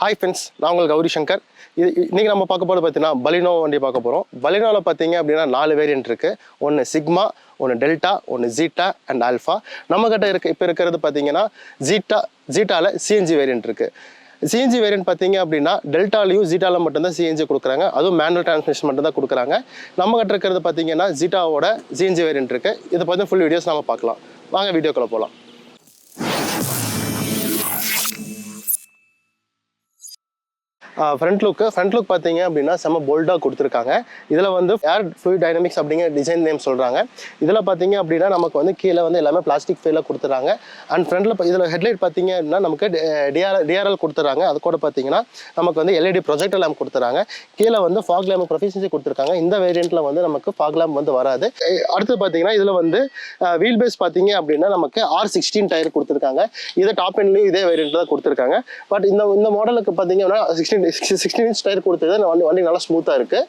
Hi friends, நான் உங்களுக்கு கௌரி சங்கர். இன்றைக்கி நம்ம பார்க்க போகிறது பார்த்தீங்கன்னா பலினோ வண்டி பார்க்க போகிறோம். பலினோவில் பார்த்தீங்க அப்படின்னா 4 வேரியன்ட் இருக்குது. ஒன்று சிக்மா, ஒன்று டெல்டா, ஒன்று ஜீட்டா அண்ட் ஆல்ஃபா. நம்மக்கிட்ட இப்போ இருக்கிறது பார்த்தீங்கன்னா ஜீட்டாவில் சிஎன்ஜி வேரியன்ட் இருக்குது. சிஎன்ஜி வேரியன்ட் பார்த்தீங்க அப்படின்னா டெல்டாலையும் ஜீட்டாவில் மட்டும்தான் சிஎன்ஜி கொடுக்குறாங்க. அதுவும் மேனுவல் டிரான்ஸ்மிஷன் மட்டும் தான் கொடுக்குறாங்க. நம்மக்கிட்ட இருக்கிறது பார்த்தீங்கன்னா ஜீட்டாவோட சிஎன்ஜி வேரியன்ட் இருக்குது. இதை பற்றி ஃபுல் வீடியோஸ் நம்ம பார்க்கலாம். வாங்க வீடியோக்குள்ளே போகலாம். ஃப்ரண்ட் லுக் பார்த்தீங்க அப்படின்னா செம்ம போல்டாக கொடுத்துருக்காங்க. இதில் வந்து ஏர் ஃப்ளூயிட் டைனமிக்ஸ் அப்படிங்கிற டிசைன் நேம் சொல்கிறாங்க. இதில் பார்த்தீங்க அப்படின்னா நமக்கு வந்து கீழே வந்து எல்லாமே பிளாஸ்டிக் ஃபீலாக கொடுத்துறாங்க. அண்ட் ஃப்ரண்ட்டில் இதில் ஹெட்லைட் பார்த்தீங்க அப்படின்னா நமக்கு டிஆர்எல் கொடுத்துறாங்க. அது கூட பார்த்தீங்கன்னா நமக்கு வந்து எல்இடி ப்ரொஜெக்டர் லேம்ப் கொடுத்துறாங்க. கீழே வந்து ஃபாக் லேம்ப் ப்ரொஃபிஷியன்சி கொடுத்துருக்காங்க. இந்த வேரியண்ட்டில் வந்து நமக்கு ஃபாக் லேம்ப் வந்து வராது. அடுத்து பார்த்தீங்கன்னா இதில் வந்து வீல் பேஸ் பார்த்தீங்க அப்படின்னா நமக்கு R16 டயர் கொடுத்துருக்காங்க. இதை டாப் எண்ட்லையும் இதே வேரியண்ட்டில் தான் கொடுத்துருக்காங்க. பட் இந்த மாடலுக்கு பார்த்தீங்க அப்படின்னா 16 இன்ச் டயர் கொடுத்தது வண்டி நல்லா ஸ்மூத்தாக இருக்குது.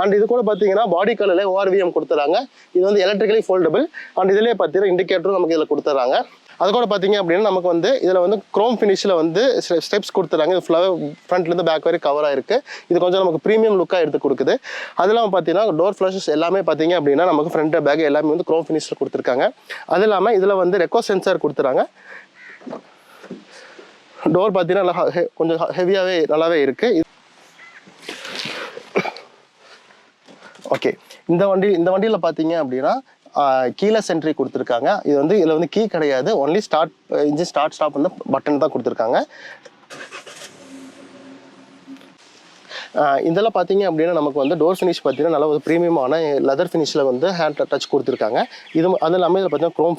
அண்ட் இது கூட பார்த்தீங்கன்னா பாடி கலரில் ORVM கொடுத்துறாங்க. இது வந்து எலக்ட்ரிக்கலி ஃபோல்டபிள். அண்ட் இதிலே பார்த்தீங்கன்னா இண்டிகேட்டரும் நமக்கு இதில் கொடுத்துறாங்க. அது கூட பார்த்தீங்க அப்படின்னா நமக்கு வந்து இதில் வந்து குரோம் ஃபினிஷில் வந்து ஸ்டெப்ஸ் கொடுத்துறாங்க. இது ஃபுல்லாகவே ஃப்ரண்ட்லேருந்து பேக் வரை கவராக இருக்குது. இது கொஞ்சம் நமக்கு ப்ரீமியம் லுக்காக எடுத்து கொடுக்குது. அது இல்லாமல் பார்த்தீங்கன்னா டோர் ஃப்ளஷஸ் எல்லாமே பார்த்தீங்க அப்படின்னா நமக்கு ஃப்ரண்ட் பேக் எல்லாமே வந்து குரோம் ஃபினிஷில் கொடுத்துருக்காங்க. அது இல்லாமல் இதில் வந்து ரெக்கோ சென்சார் கொடுத்துறாங்க. டோர் பார்த்தீங்கன்னா நல்லா கொஞ்சம் ஹெவியாகவே நல்லாவே இருக்குது. ஓகே, இந்த வண்டியில் பார்த்தீங்க அப்படின்னா கீழே சென்ட்ரி கொடுத்துருக்காங்க. இது வந்து இதில் வந்து கீ கிடையாது. ஒன்லி இன்ஜின் ஸ்டாப் வந்து பட்டன் தான் கொடுத்துருக்காங்க. இதெல்லாம் பார்த்தீங்க அப்படின்னா நமக்கு வந்து டோர் ஃபினிஷ் பார்த்தீங்கன்னா நல்லா ஒரு ப்ரீமியமான லெதர் ஃபினிஷில் வந்து ஹேண்ட் டச் கொடுத்துருக்காங்க. அது எல்லாமே இதில் பார்த்தீங்கன்னா க்ரோம்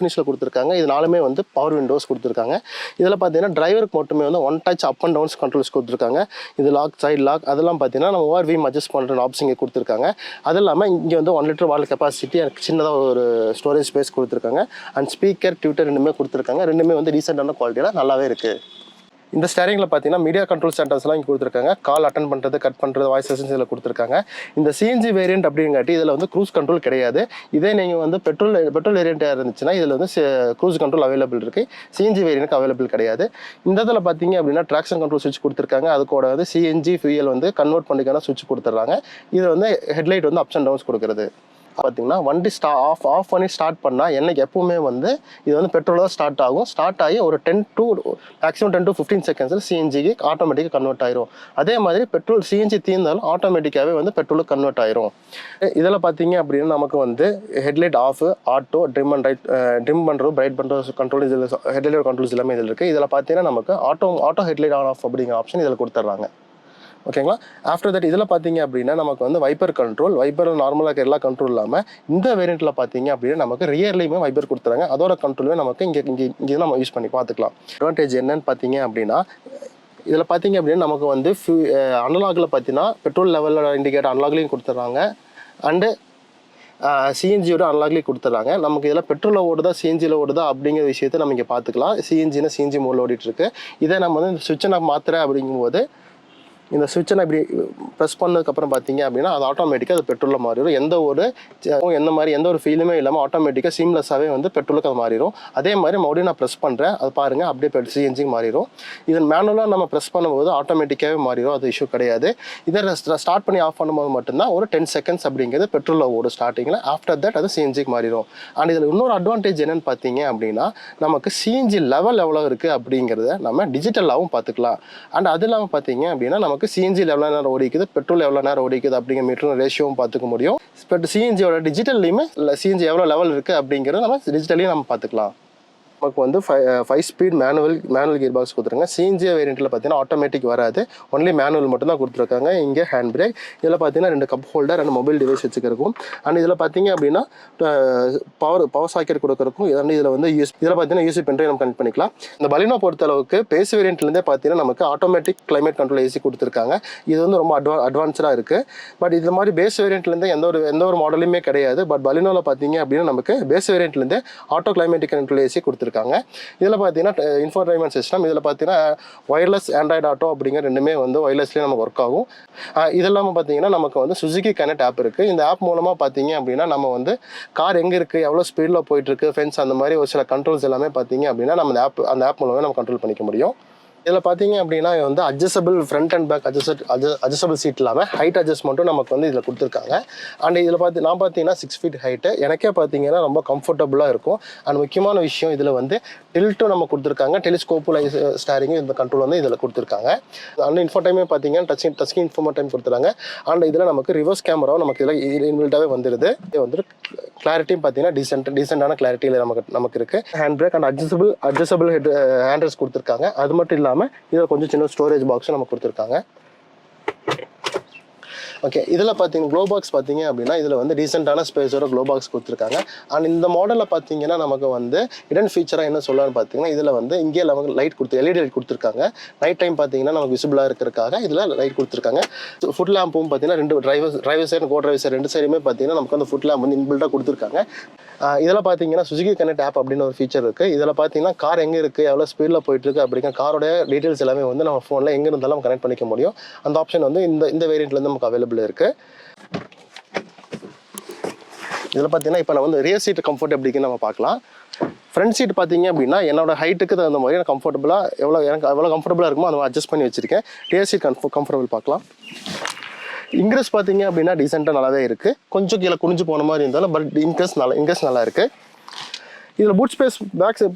ஃபினிஷில் கொடுத்துருக்காங்க. இது நாலுமே வந்து பவர் விண்டோஸ் கொடுத்துருக்காங்க. இதில் பார்த்தீங்கன்னா டிரைவருக்கு மட்டுமே வந்து one touch up and downs controls கொடுத்துருக்காங்க. இது லாக், சைடு லாக், அதெல்லாம் பார்த்தீங்கன்னா நம்ம ORVM அட்ஜஸ்ட் பண்ணுற ஆப்ஷன் இங்கே கொடுத்துருக்காங்க. அது இல்லாமல் இங்கே வந்து 1 லிட்டர் வாட்டர் கெப்பாசிட்டி, எனக்கு சின்னதாக ஒரு ஸ்டோரேஜ் ஸ்பேஸ் கொடுத்துருக்காங்க. அண்ட் ஸ்பீக்கர், ட்விட்டர் ரெண்டுமே கொடுத்துருக்காங்க. ரெண்டுமே வந்து ரீசெண்டான குவாலிட்டியில் நல்லாவே இருக்குது. இந்த ஸ்டேரிங்கில் பார்த்தீங்கன்னா மீடியா கண்ட்ரோல் சென்டர்ஸ்லாம் இங்கே கொடுத்துருக்காங்க. கால் அட்டன் பண்ணுறது, கட் பண்ணுறது, வாய்ஸ் அசிஸ்டன்ஸ் இதில் கொடுத்துருக்காங்க. இந்த சிஎன்ஜி வேரியன்ட் அப்படிங்காட்டி இதில் வந்து க்ரூஸ் கண்ட்ரோல் கிடையாது. இதே நீங்கள் வந்து பெட்ரோல் வேரியண்ட்டாக இருந்துச்சுன்னா இதில் வந்து க்ரூஸ் கண்ட்ரோல் அவைலபிள் இருக்குது. சிஎன்ஜி வேரியண்ட்டுக்கு அவைலபிள் கிடையாது. இந்த இதில் பார்த்தீங்க அப்படின்னா ட்ராக்ஷன் கண்ட்ரோல் சுவிட்ச் கொடுத்துருக்காங்க. அது கூட வந்து சிஎன்ஜி ஃபியூயல் வந்து கன்வெர்ட் பண்ணிக்கான சுவிட்ச் கொடுத்துட்றாங்க. இது வந்து ஹெட்லைட் வந்து அப்ஸ் அண்ட் டவுன்ஸ் கொடுக்குறது. பார்த்தீங்கன்னா வண்டி ஆஃப் பண்ணி ஸ்டார்ட் பண்ணால் என்னைக்கு எப்பவுமே வந்து இது வந்து பெட்ரோலாக ஸ்டார்ட் ஆகும். ஸ்டார்ட் ஆகி ஒரு மேக்ஸிமம் 10 to 15 செகண்ட்ஸில் சிஎன்ஜிக்கு ஆட்டோமேட்டிக்காக கன்வெர்ட் ஆயிரும். அதே மாதிரி பெட்ரோல் சிஎன்ஜி தீர்ந்தாலும் ஆட்டோமேட்டிக்காகவே வந்து பெட்ரோலுக்கு கன்வெர்ட் ஆயிரும். இதில் பார்த்தீங்க அப்படின்னா நமக்கு வந்து ஹெட்லைட் ஆஃப், ஆட்டோ, ட்ரிம் பண்ணுறது, பிரைட் பண்ணுறது கண்ட்ரோல், இதில் ஹெட்லைட் கண்ட்ரோல்ஸ் எல்லாமே இதில் இருக்குது. இதில் பார்த்தீங்கன்னா நமக்கு ஆட்டோ ஹெட்லைட் ஆன் ஆஃப் அப்படிங்கிற ஆப்ஷன் இதில் கொடுத்துட்றாங்க. ஓகேங்களா. ஆஃப்டர் தட் இதில் பார்த்தீங்க அப்படின்னா நமக்கு வந்து வைப்பர் நார்மலாக இருக்க எல்லா கண்ட்ரோல் இல்லாமல் இந்த வேரியண்ட்டில் பார்த்தீங்க அப்படின்னா நமக்கு ரியர்லையுமே வைப்பர் கொடுத்துறாங்க. அதோட கண்ட்ரோலுமே நமக்கு இங்கே நம்ம யூஸ் பண்ணி பார்த்துக்கலாம். அட்வான்டேஜ் என்னன்னு பார்த்தீங்க அப்படின்னா இதில் பார்த்தீங்க அப்படின்னா நமக்கு வந்து அனலாகில் பார்த்தீங்கன்னா பெட்ரோல் லெவலில் இண்டிகேட்டர் அனலாக்லையும் கொடுத்துட்றாங்க. அண்டு சிஎன்ஜியோட அனலாக்லேயும் கொடுத்துட்றாங்க. நமக்கு இதில் பெட்ரோலில் ஓடுதா சிஎன்ஜியில் ஓடுதா அப்படிங்கிற விஷயத்தை நம்ம இங்கே பார்த்துக்கலாம். சிஎன்ஜி மோடில் ஓடிட்டுருக்கு. இதை நம்ம வந்து இந்த சுவிட்சை நான் மாற்றுறேன் அப்படிங்கும்போது இந்த சுவிட்சை நான் இப்படி ப்ரெஸ் பண்ணதுக்கப்புறம் பார்த்தீங்க அப்படின்னா அது ஆட்டோமேட்டிக்காக அது பெட்ரோலில் மாறிடும். எந்த ஒரு ஃபீலுமே இல்லாமல் ஆட்டோமேட்டிக்காக சீம்லெஸ்ஸாகவே வந்து பெட்ரோலுக்கு அது மாறிடும். அதே மாதிரி மறுபடியும் நான் ப்ரெஸ் பண்ணுறேன், அது பாருங்கள் அப்படியே சிஎன்ஜிக்கு மாறிடும். இதன் மேனுவலாக நம்ம ப்ரெஸ் பண்ணும்போது ஆட்டோமேட்டிக்காகவே மாறிடும். அது இஷ்யூ கிடையாது. இதை ஸ்டார்ட் பண்ணி ஆஃப் பண்ணும்போது மட்டும்தான் ஒரு 10 செகண்ட்ஸ் அப்படிங்கிறது பெட்ரோலில் ஓடும் ஸ்டார்டிங்கில். ஆஃப்டர் தட் அது சிஎன்ஜிக்கு மாறிடும். அண்ட் இதில் இன்னொரு அட்வான்டேஜ் என்னென்னு பார்த்தீங்க அப்படின்னா நமக்கு சிஎன்ஜி லெவல் எவ்வளோ இருக்குது அப்படிங்கிறத நம்ம டிஜிட்டலாகவும் பார்த்துக்கலாம். அண்ட் அது இல்லாமல் பார்த்தீங்க அப்படின்னா நமக்கு சிஎன்ஜியில் எவ்வளோ நேரம் ஓடிக்குது, பெட்ரோல் எவ்வளோ நேரம் ஓடிக்குது அப்படிங்கிற மீட்டர் ரேஷியோவும் பார்த்துக்க முடியும். பட் சிஎன்ஜியோட டிஜிட்டல்லையுமே சிஎன்ஜி எவ்வளோ லெவல் இருக்குது அப்படிங்கிறத நம்ம டிஜிட்டலையும் நம்ம பார்த்துக்கலாம். நமக்கு வந்து 5 ஸ்பீட் மேனுவல் கியர் பாக்ஸ் கொடுத்துருங்க. சிஎன்ஜி வேரியண்ட்டில் பார்த்தீங்கன்னா ஆட்டோமேட்டிக் வராது. ஒன்லி மேனுவல் மட்டும் தான் கொடுத்துருக்காங்க. இங்கே ஹேண்ட் பிரேக், இதில் பார்த்தீங்கன்னா 2 கப் ஹோல்டர், 2 மொபைல் டிவைஸ் வச்சுக்கிறக்கும். அண்ட் இதில் பார்த்தீங்க அப்படின்னா பவர் சாக்கெட் கொடுக்குறக்கும். இதில் வந்து இதில் பார்த்தீங்கன்னா யூசி பென்ட்ரைவ் நம்ம கனெக்ட் பண்ணிக்கலாம். இந்த பலினோ பொறுத்தளவுக்கு பேஸ் வேரியண்ட்லேருந்தே பார்த்தீங்கன்னா நமக்கு ஆட்டோமேட்டிக் கிளைமேட் கண்ட்ரோல் ஏசி கொடுத்துருக்காங்க. இது வந்து ரொம்ப அட்வான்ஸ்டாக இருக்குது. பட் இது மாதிரி பேஸ் வேரியண்ட்லேருந்து எந்த ஒரு மாடலுமே கிடையாது. பட் பலினோவில் பார்த்தீங்க அப்படின்னா நமக்கு பேஸ் வேரியண்ட்லேருந்தே ஆட்டோ கிளைமேட்டிக் கண்ட்ரோல் ஏசி கொடுத்துருக்காங்க. இதில் பார்த்தீங்கன்னா இன்ஃபோடைன்மெண்ட் சிஸ்டம், இதில் பார்த்தீங்கன்னா ஒயர்லெஸ் ஆண்ட்ராய்டு ஆட்டோ அப்படிங்கிற ரெண்டுமே வந்து ஒயர்லெஸ்லேயே நமக்கு ஒர்க் ஆகும். இதெல்லாமல் பார்த்தீங்கன்னா நமக்கு வந்து சுசுகி கனெக்ட் ஆப் இருக்குது. இந்த ஆப் மூலமாக பார்த்தீங்க அப்படின்னா நம்ம வந்து கார் எங்கே இருக்குது, எவ்வளோ ஸ்பீடில் போயிட்டுருக்கு, ஃபென்ஸ், அந்த மாதிரி ஒரு சில கண்ட்ரோல்ஸ் எல்லாமே பார்த்தீங்க அப்படின்னா நம்ம அந்த ஆப் மூலமாக நம்ம கண்ட்ரோல் பண்ணிக்க முடியும். இதில் பார்த்தீங்க அப்படின்னா வந்து adjustable front and back adjustable seat இல்லாமல் ஹைட் அட்ஜஸ்ட்மெண்ட்டும் நமக்கு வந்து இதில் கொடுத்துருக்காங்க. அண்ட் இதில் நான் பார்த்தீங்கன்னா 6 ஃபீட் ஹைட்டு, எனக்கே பார்த்தீங்கன்னா ரொம்ப கம்ஃபர்டபுளாக இருக்கும். அண்ட் முக்கியமான விஷயம் இதில் வந்து டில்ட்டும் நம்ம கொடுத்துருக்காங்க, டெலிஸ்கோப்பு ஸ்டாரிங்கும் இந்த கண்ட்ரோல் வந்து இதில் கொடுத்துருக்காங்க. அண்ட் இன்ஃபோடைமே பார்த்தீங்கன்னா டச் இன்ஃபோடைம் கொடுத்துருக்காங்க. அண்ட் இதில் நமக்கு ரிவர்ஸ் கேமராவும் நமக்கு இதில் இன்பில்ட்டாகவே வந்துடுது. இது வந்து கிளாரிட்டியும் பார்த்தீங்கன்னா டீசெண்டான கிளாரிட்டியில் நமக்கு இருக்குது. ஹேண்ட் பிரேக் அண்ட் அட்ஜஸ்டபிள் ஹேண்ட்ரஸ் கொடுத்துருக்காங்க. அது மட்டும் இல்லாமல் இதில் கொஞ்சம் சின்ன ஸ்டோரேஜ் பாக்ஸும் நமக்கு கொடுத்துருக்காங்க. ஓகே, இதில் பார்த்தீங்கன்னா க்ளோ பாக்ஸ் பார்த்தீங்க அப்படின்னா இதில் வந்து டீசெண்டான ஸ்பேஸோட க்ளோ பாக்ஸ் கொடுத்துருக்காங்க. அண்ட் இந்த மாடலில் பார்த்தீங்கன்னா நமக்கு வந்து இடன் ஃபீச்சராக என்ன சொல்லலாம்னு பார்த்தீங்கன்னா இதில் வந்து இங்கே நமக்கு லைட் எல்இடி லைட் கொடுத்துருக்காங்க. நைட் டைம் பார்த்தீங்கன்னா நமக்கு விசிபிளாக இருக்கிறதுக்காக இதில் லைட் கொடுத்துருக்காங்க. ஃபுட் லேம்பும் பார்த்தீங்கன்னா ரெண்டு டிரைவர் சைடு கோ டிரைவர் சைடு ரெண்டு சைடுமே பார்த்தீங்கன்னா நமக்கு வந்து ஃபுட் லேம்ப் வந்து இன்பில்ட்டாக கொடுத்துருக்காங்க. இதில் பார்த்தீங்கன்னா சுசுகி கனெக்ட் ஆப் அப்படின்னு ஒரு ஃபீச்சர் இருக்குது. இதில் பார்த்தீங்கன்னா கார் எங்கே இருக்குது, எவ்வளோ ஸ்பீடில் போயிட்டுருக்கு அப்படிங்கிற காரோட டீட்டெயில்ஸ் எல்லாமே வந்து நம்ம ஃபோனில் எங்கே இருந்தாலும் கனெக்ட் பண்ணிக்க முடியும். அந்த ஆப்ஷன் வந்து இந்த வேரியண்ட்லேருந்து நமக்கு அவைலபிள் இருக்குது. இதில் பார்த்தீங்கன்னா இப்போ நான் வந்து ரியர் சீட் கம்ஃபர்ட் எப்படின்னு நம்ம பார்க்கலாம். ஃப்ரண்ட் சீட் பார்த்தீங்க அப்படின்னா என்னோட ஹைட்டுக்கு தகுந்த மாதிரி எனக்கு கம்ஃபர்டபுளாக எனக்கு எவ்வளோ கம்ஃபர்டபுளாக இருக்குமோ அதை அட்ஜஸ்ட் பண்ணி வச்சிருக்கேன். ரியர் சீட் கம்ஃபர்டபுள் பார்க்கலாம். இன்க்ரீஸ் பார்த்தீங்க அப்படின்னா டீசெண்டாக நல்லாவே இருக்குது. கொஞ்சம் கீழே குனிஞ்சு போன மாதிரி இருந்தாலும் பட் இன்க்ரீஸ் நல்லா இருக்குது. இதில் பூட் ஸ்பேஸ்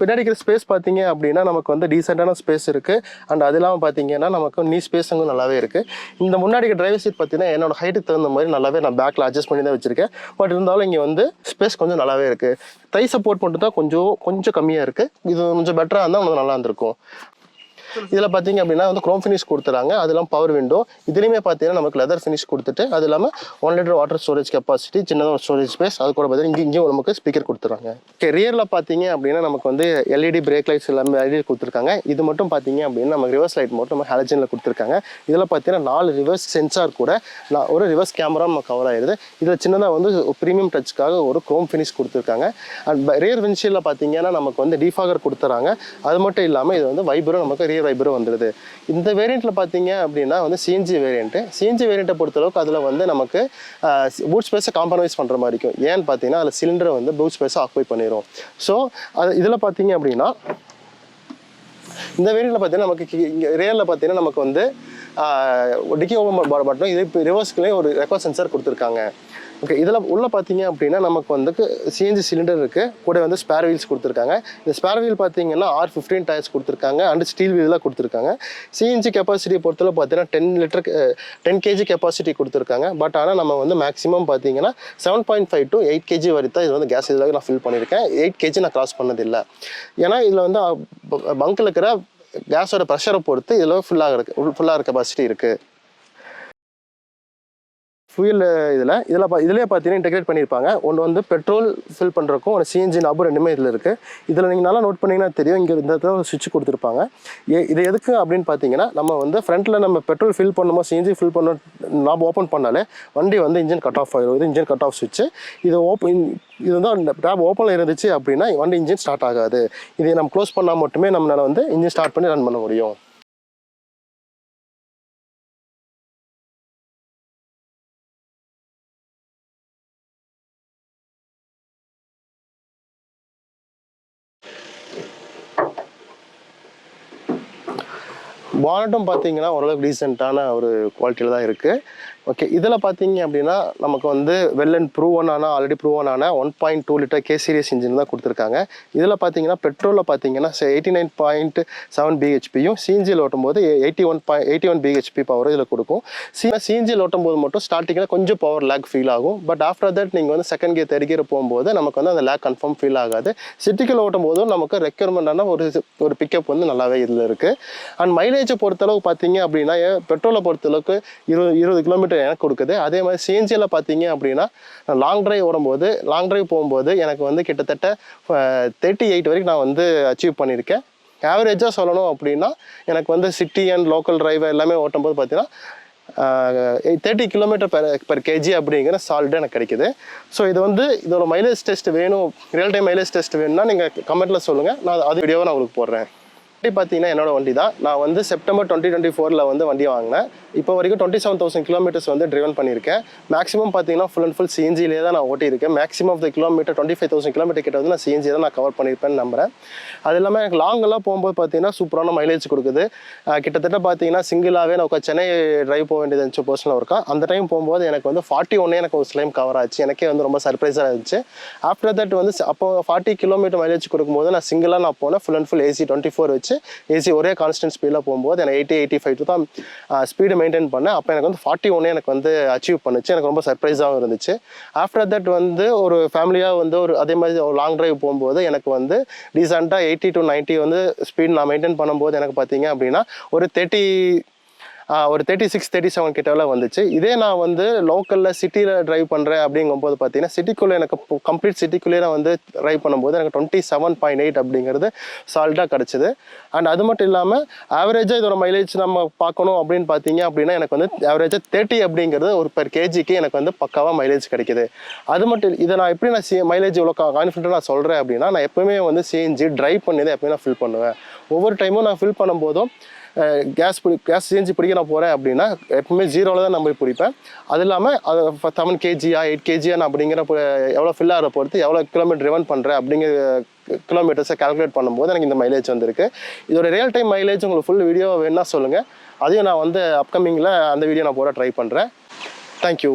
பின்னாடி இருக்கிற ஸ்பேஸ் பார்த்தீங்க அப்படின்னா நமக்கு வந்து டீசெண்டான ஸ்பேஸ் இருக்குது. அண்ட் அது இல்லாமல் பார்த்தீங்கன்னா நமக்கு நீ ஸ்பேஸுங்க நல்லாவே இருக்குது. இந்த முன்னாடி டிரைவர் சீட் பார்த்தீங்கன்னா என்னோட ஹைட்டுக்கு தகுந்த மாதிரி நல்லாவே நான் பேக்கில் அட்ஜஸ்ட் பண்ணி தான் வச்சிருக்கேன். பட் இருந்தாலும் இங்கே வந்து ஸ்பேஸ் கொஞ்சம் நல்லாவே இருக்குது. தை சப்போர்ட் மட்டும் தான் கொஞ்சம் கம்மியாக இருக்குது. இது கொஞ்சம் பெட்டராக இருந்தால் உங்களுக்கு நல்லா இருந்திருக்கும். இதில் பார்த்தீங்க அப்படின்னா வந்து க்ரோம் ஃபினிஷ் கொடுத்துறாங்க. அது இல்லாமல் பவர் விண்டோ இதுலேயுமே பார்த்தீங்கன்னா நமக்கு லெதர் ஃபினிஷ் கொடுத்துட்டு அது இல்லாமல் 1 லிட்டர் வாட்டர் ஸ்டோரேஜ் கெப்பாசிட்டி, சின்னதாக ஒரு ஸ்டோரேஜ் ஸ்பேஸ், அது கூட பார்த்தீங்கன்னா இங்கேயும் நமக்கு ஸ்பீக்கர் கொடுத்துறாங்க. ஓகே, ரியரில் பார்த்தீங்க அப்படின்னா நமக்கு வந்து எல்இடி பிரேக் லைட்ஸ் எல்லாமே எல்இடி கொடுத்துருக்காங்க. இது மட்டும் பார்த்தீங்க அப்படின்னா நமக்கு ரிவர்ஸ் லைட் மட்டும் நம்ம ஹாலஜனில் கொடுத்துருக்காங்க. இதில் பார்த்தீங்கன்னா 4 ரிவர்ஸ் சென்சார் கூட ஒரு ரிவர்ஸ் கேமரா நம்ம கவர் ஆயிடுது. இதில் சின்னதாக வந்து ப்ரீமியம் டச்சுக்காக ஒரு க்ரோம் ஃபினிஷ் கொடுத்துருக்காங்க. அண்ட் ரியர் விண்ட்ஷீல்டில் பார்த்தீங்கன்னா நமக்கு வந்து டிஃபாகர் கொடுத்துறாங்க. அது மட்டும் இல்லாமல் இது வந்து வைப்ரோ நமக்கு வைப்ரோ வந்துடுது. இந்த வேரியண்ட்ல பார்த்தீங்க அப்படின்னா வந்து சிஎன்ஜி வேரியண்ட்டை பொறுத்தளவுக்கு அதில் வந்து நமக்கு பூட் ஸ்பேஸை காம்ப்ரமைஸ் பண்ணுற மாதிரி இருக்கும். ஏன்னு பார்த்தீங்கன்னா அதில் சிலிண்டரை வந்து பூட் ஸ்பேஸை ஆக்குபை பண்ணிடும். ஸோ அது இதில் பார்த்தீங்க அப்படின்னா இந்த வேரியண்ட்ல பார்த்தீங்கன்னா நமக்கு இங்கே ரியரில் பார்த்தீங்கன்னா நமக்கு வந்து டிக்கி ஓப்பன் பட்டன் இது ரிவர்ஸ்க்குலேயும் ஒரு ரெக்கார்ட் சென்சார் கொடுத்துருக்காங்க. ஓகே, இதில் உள்ள பார்த்தீங்க அப்படின்னா நமக்கு வந்து சிஎன்ஜி சிலிண்டர் இருக்குது, கூட வந்து ஸ்பேர் வீல்ஸ் கொடுத்துருக்காங்க. இந்த ஸ்பேர் வீல் பார்த்தீங்கன்னா R15 டயர்ஸ் கொடுத்துருக்காங்க அண்ட் ஸ்டீல் வீல்லாம் கொடுத்துருக்காங்க. சிஎன்ஜி கெப்பாசிட்டி பொறுத்தவரை பார்த்தீங்கன்னா 10 kg கெப்பாசிட்டி கொடுத்துருக்காங்க. பட் ஆனால் நம்ம வந்து மேக்ஸிமம் பார்த்தீங்கன்னா 7.5 to 8 kg வரைக்கும் இது வந்து கேஸ் இதில் நான் ஃபில் பண்ணியிருக்கேன். 8 kg நான் கிராஸ் பண்ணதில்லை. ஏன்னா இதில் வந்து பங்கில் இருக்கிற கேஸோட ப்ரெஷரை பொறுத்து இதில் ஃபுல்லாக கெப்பாசிட்டி இருக்குது. ஃபியூல் இதிலே பார்த்தீங்கன்னா இன்டெகிரேட் பண்ணியிருப்பாங்க. ஒன்று வந்து பெட்ரோல் ஃபில் பண்ணுறக்கும் ஒரு சிஎன்ஜி நாபு ரெண்டுமே இதில் இருக்குது. இதில் நீங்கள் நல்லா நோட் பண்ணிங்கன்னா தெரியும், இங்கே இந்த இடத்துல சுவிட்ச் கொடுத்துருப்பாங்க. இது எதுக்கு அப்படின்னு பார்த்தீங்கன்னா நம்ம வந்து ஃப்ரண்ட்டில் நம்ம பெட்ரோல் ஃபில் பண்ணுமோ சிஎன்ஜி ஃபில் பண்ண நாப் ஓப்பன் பண்ணாலே வண்டி வந்து இன்ஜின் கட் ஆஃப் ஆகிடும். இது இன்ஜின் கட் ஆஃப் சுவிட்ச். இது வந்து டேப் ஓப்பனில் இருந்துச்சு அப்படின்னா வண்டி இன்ஜின் ஸ்டார்ட் ஆகாது. இதை நம்ம க்ளோஸ் பண்ணால் மட்டுமே நம்மளால் வந்து இன்ஜின் ஸ்டார்ட் பண்ணி ரன் பண்ண முடியும். பானட்டும் பார்த்தீங்கன்னா ஓரளவுக்கு டீசெண்டான ஒரு குவாலிட்டியில் தான் இருக்குது. ஓகே, இதில் பார்த்தீங்க அப்படின்னா நமக்கு வந்து ஆல்ரெடி ப்ரூவன் ஆன 1.2 லிட்டர் கே சீரியஸ் இன்ஜின் தான் கொடுத்துருக்காங்க. இதில் பார்த்தீங்கன்னா பெட்ரோலில் பார்த்தீங்கன்னா 89.7 பிஹெச்பியும் சிஎன்ஜியில் ஓட்டும்போது 81 பிஹெச்பி பவர் இதில் கொடுக்கும். சிஎன்ஜியில் ஓட்டும்போது மட்டும் ஸ்டார்டிங்கில் கொஞ்சம் பவர் லேக் ஃபீல் ஆகும். பட் ஆஃப்டர் தட் நீங்கள் வந்து செகண்ட் கியர் தேர்ட் கியர் போகும்போது நமக்கு வந்து அந்த லேக் கன்ஃபார்ம் ஃபீல் ஆகாது. சிட்டிக்குள்ள ஓட்டும் போதும் நமக்கு ரெக்யர்மெண்டான ஒரு பிக்கப் வந்து நல்லாவே இதில் இருக்குது. அண்ட் மைலேஜை பொறுத்தளவு பார்த்தீங்க அப்படின்னா பெட்ரோலை பொறுத்தளவுக்கு 20 கிலோமீட்டர் எனக்கு கொடுக்குது. அதே மாதிரி சிஎன்ஜியில் பார்த்தீங்க அப்படின்னா லாங் டிரைவ் போகும்போது எனக்கு வந்து கிட்டத்தட்ட 38 வரைக்கும் நான் வந்து அச்சீவ் பண்ணியிருக்கேன். ஆவரேஜாக சொல்லணும் அப்படின்னா எனக்கு வந்து சிட்டி அண்ட் லோக்கல் டிரைவ் எல்லாமே ஓட்டும்போது பார்த்தீங்கன்னா 30 கிலோமீட்டர் பெர் கேஜி அப்படிங்கிற சால்ட்டு எனக்கு கிடைக்குது. ஸோ இதோட மைலேஜ் டெஸ்ட் வேணும், ரியல் டைம் மைலேஜ் டெஸ்ட் வேணும்னா நீங்கள் கமெண்ட்டில் சொல்லுங்கள், நான் அது வீடியோவை நான் உங்களுக்கு போடுறேன். வண்டி பார்த்தீங்கன்னா என்னோட வண்டி தான். நான் வந்து செப்டம்பர் 2024 வந்து வண்டியை வாங்கினேன். இப்போ வரைக்கும் 27,000 கிலோமீட்டர்ஸ் வந்து ட்ரிவன் பண்ணியிருக்கேன். மேக்ஸிமம் பார்த்தீங்கன்னா ஃபுல் அண்ட் ஃபுல் சிஎன்ஜிலே தான் நான் ஓட்டியிருக்கேன். Maximum of the kilometre 25,000 kilometre கிட்ட வந்து நான் சிஎன்ஜி தான் நான் கவர் பண்ணியிருப்பேன்னு நம்புறேன். அது இல்லாமல் எனக்கு லாங்கெல்லாம் போகும்போது பார்த்தீங்கன்னா சூப்பரான மைலேஜ் கொடுக்குது. கிட்டத்தட்ட பார்த்தீங்கன்னா சிங்கிளாகவே நான் சென்னை டிரைவ் போக வேண்டியது இருந்துச்சு பர்சனல் ஒர்க்காக. அந்த டைம் போகும்போது எனக்கு வந்து 41 எனக்கு ஒரு டைம் கவர் ஆச்சு. எனக்கே வந்து ரொம்ப சர்ப்ரைஸாக இருந்துச்சு. ஆஃப்டர் தட் வந்து அப்போ 40 கிலோமீட்டர் மைலேஜ் கொடுக்கும்போது நான் சிங்கிளாக நான் போனேன். ஃபுல் அண்ட் ஃபுல் ஏசி 24 வச்சு ஏசி ஒரே கான்ஸ்டன்ட் ஸ்பீடில் போகும்போது எனக்கு 80-85 தான் ஸ்பீடு மெயின்டைன் பண்ணேன். அப்போ எனக்கு வந்து 41 எனக்கு வந்து அச்சீவ் பண்ணுச்சு. எனக்கு ரொம்ப சர்ப்ரைஸாகவும் இருந்துச்சு. ஆஃப்டர் தட் வந்து ஒரு ஃபேமிலியாக வந்து ஒரு அதே மாதிரி ஒரு லாங் டிரைவ் போகும்போது எனக்கு வந்து ரீசெண்டாக 80 to 90 வந்து ஸ்பீட் நான் மெயின்டைன் பண்ணும்போது எனக்கு பார்த்தீங்க அப்படின்னா ஒரு 36-37 கிட்டலாம் வந்துச்சு. இதே நான் வந்து லோக்கலில் சிட்டியில் ட்ரைவ் பண்ணுறேன் அப்படிங்கும்போது பார்த்தீங்கன்னா சிட்டிக்குள்ளே எனக்கு கம்ப்ளீட் சிட்டிக்குள்ளேயே நான் வந்து ட்ரைவ் பண்ணும்போது எனக்கு 27.8 அப்படிங்கிறது சால்ட்டாக கிடச்சிது. அண்ட் அது மட்டும் இல்லாமல் ஆவரேஜாக இதோட மைலேஜ் நம்ம பார்க்கணும் அப்படின்னு பார்த்தீங்க அப்படின்னா எனக்கு வந்து ஆவரேஜாக 30 அப்படிங்கிறது ஒரு பெர் கேஜிக்கு எனக்கு வந்து பக்காவாக மைலேஜ் கிடைக்குது. அது மட்டும் இதை நான் எப்படி நான் மைலேஜ் இவ்வளோ கான்ஃபிடென்ட்டாக நான் சொல்கிறேன் அப்படின்னா நான் எப்போவுமே வந்து சிஎன்ஜி ட்ரைவ் பண்ணி தான் எப்போயுமே நான் ஃபில் பண்ணுவேன். ஒவ்வொரு டைமும் நான் ஃபில் பண்ணும்போதும் கேஸ் சிஎன்ஜி பிடிக்க நான் போகிறேன் அப்படின்னா எப்பவுமே 0ல் தான் நான் போய் பிடிப்பேன். அது இல்லாமல் அது 7 kgயா 8 kgயா நான் அப்படிங்கிற எவ்வளோ ஃபில் ஆகிற பொறுத்து எவ்வளோ கிலோமீட்டர் ட்ரிவன் பண்ணுறேன் அப்படிங்கிற கிலோமீட்டர்ஸை கால்குலேட் பண்ணும்போது எனக்கு இந்த மைலேஜ் வந்திருக்கு. இதோட ரியல் டைம் மைலேஜ் உங்களுக்கு ஃபுல் வீடியோ வேணுன்னா சொல்லுங்கள். அதையும் நான் வந்து அப்கமிங்கில் அந்த வீடியோ நான் போட ட்ரை பண்ணுறேன். தேங்க்யூ.